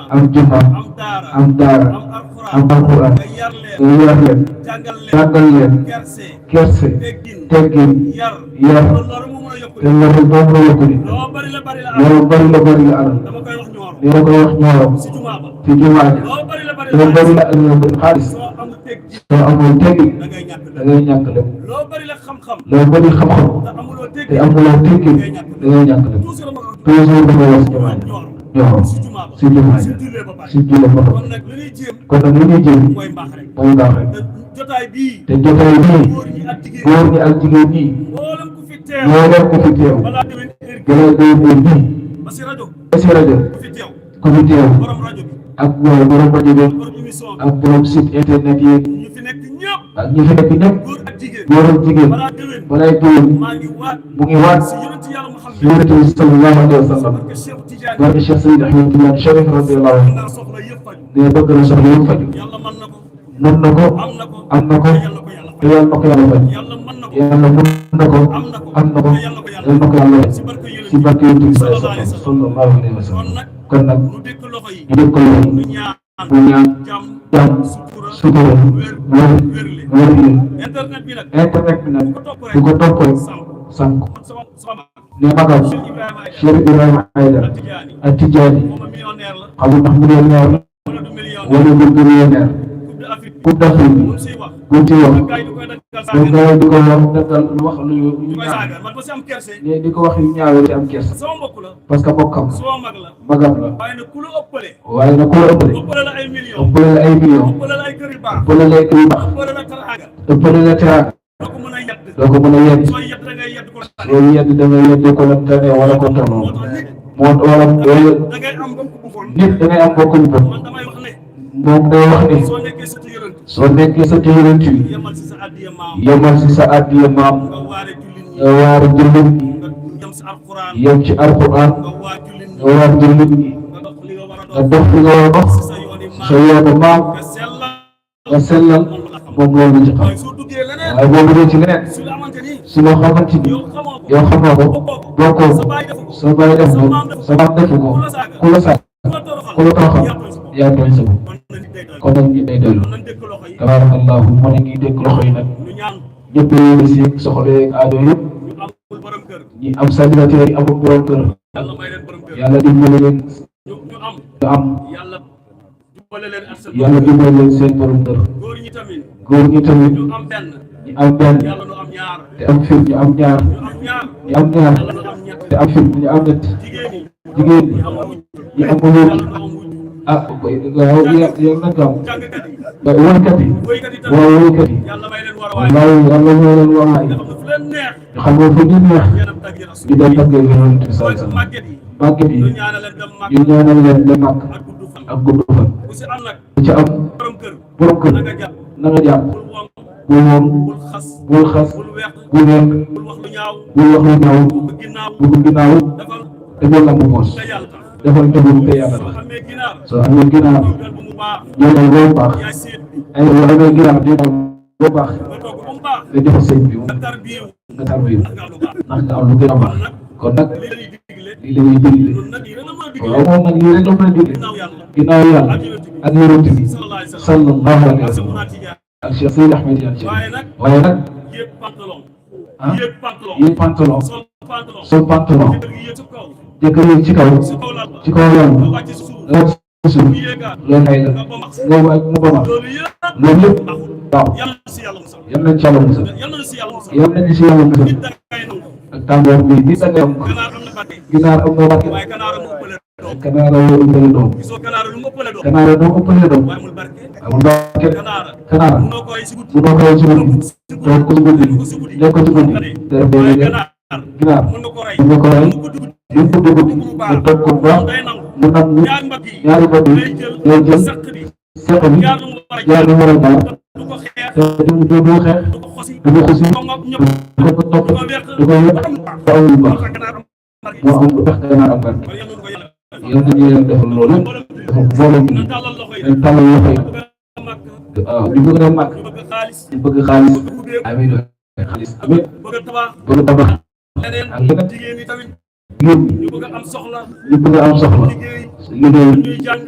am juma am daara am alquran nga yar leen jàngal leen kerse teggin yar te loolu moom la yokku ni loolu bari la bari la alal dina koy wax ñooro ci jumaa ji loolu bari la ak xaalis soo amul teggin da ngay ñàkk lépp loolu bari xam-xam te amuloo teggin da ngay ñàkk lépp toujours dafay wax jumaa ji ñooro si jumaa ji si jullee ba kon nag li ñuy jéem mooy baax rek te jotaay bii góor ñi ak jigéen ñi ñoo leen ko fi teew balaa déwén bii ba si rajo ku fi teew ak borom rajo bi ak borom site internet yi ak ñi fi nekk ñëpp góor ak jigéen balaa déwén mu ngi waat si yonent bi sallallahu alayhi wa sallam barke Cheikh Seydi Ahmed Tidiane Chérif radiyallahu anhu ne bëgg na soxla yëpp faju mën na ko am na ko te yàlla na ko yàlla faj yàlla mën na ko am na ko yàlla na ko yàlla faj si barke yonent bi sallallahu alayhi wa sallam kon nag ñu dëkk loxo yi bu ñaan jàmm sutura wér internet bi nag bu ko topp rek sànq ne magam Cheikh Ibrahima Aïdara ak Tidiane xamul ndax millionnaire la wala du millionnaire coupe d'Afrique bi bu ci wax ba gars yi di ko wax dagal wax lu ñaaw ne di ko wax yu ñaaw di am kersa parce que bokkam magam la waaye nag ku la ëppale ëppale la ay millions ëppale la ay kër yu baax ëppale la teraanga doo ko mën a yedd soo yedd da ngay yedd ko la tane wala ko tono wala nit da ngay am bokk ñu bon moom day wax ne soo nekkee sa yonent bi yemal si sa addiya maam nga waar jullit ñi yem ci alquran nga waar jullit ñi nga dox li nga war a dox sa yoonu maam nga sellal moom loolu ci xam waaye boo bëggee ci leneen su loo xamante ni yow xamoo ko bokkoo sa baay def ko sa maam defu ko ku la sax ku la toroxal yaa tooñ sa bopp kon nag ñu day dellu tabarakallahu mu ne ngi dégg loxo yi nag ñëpp yéegi si soxla yeeg aado yëpp ñi am célibataire yi amul borom kër yàlla dimbale leen ñu am yàlla dimbale leen seen borom kër góor ñi tamit ñu am benn te am fit ñu am ñaar ñu am ñaar te am fit ñu am ñett jigéen ñi am wóor ah waaw yow nag am woykat yi waaw woykat yi waaw yàlla ñoo leen waay ñu xam nga fu ñu neex ñu dem tàggee yonent bi sallallahu alayhi wasallam màgget yi ñu ñaanal leen dem màgg ak gudd fan ku ci am borom kër na nga jàpp bul woon bul xas bul wekk bul wax lu ñaaw bul ginnaaw defal am bu mos defal tëbul te yàlla tax soo amee ginaar jëndal boo baax ay boo amee ginaar jëndal boo baax nga jox sëñ bi nga tarbiyu ndax nga am lu gën a baax kon nag lii la ñuy digle waaw moom nag lii rek la mën a digle ginnaaw yàlla ak yonent bi sallallahu alayhi wa sallam ak Cheikh Seydi Ahmed Tidiane waaye nag yéeg pantalon sol pantalon jëkkër yéeg ci kaw yoon nga wàcc ci suuf loolu ay la nga waaj mu ba max loolu yëpp waaw yal nañ ci yàlla musal yal nañ ci yàlla musal ak tàngoor bi nit da ngay am ginaar am na barke kanaara yoo ëppale doom kanaara doo ëppale doom amul barke kanaara munoo koy ci guddi toog ko ci guddi lekk ko ci guddi te def day ginaar mun nga ko rey lu ko dugg nga toog ko baax mu nangu ñaari bët yi day jël seq bi jaar mu war a jaar te du xeex du ko xusi du ko topp du ko yëpp ba amul lu baax moo am lu tax ganaar am barke yow dañuy leen defal loolu dafa boole ñu dañ tàllal loxo yi waaw ñu bëgg a màgg ñu bëgg xaalis amiin xaalis amiin bëgg tabax ak yeneen ñu ñu bëgg a am soxla bëgg a am soxla liggéey liggéey ñuy jàng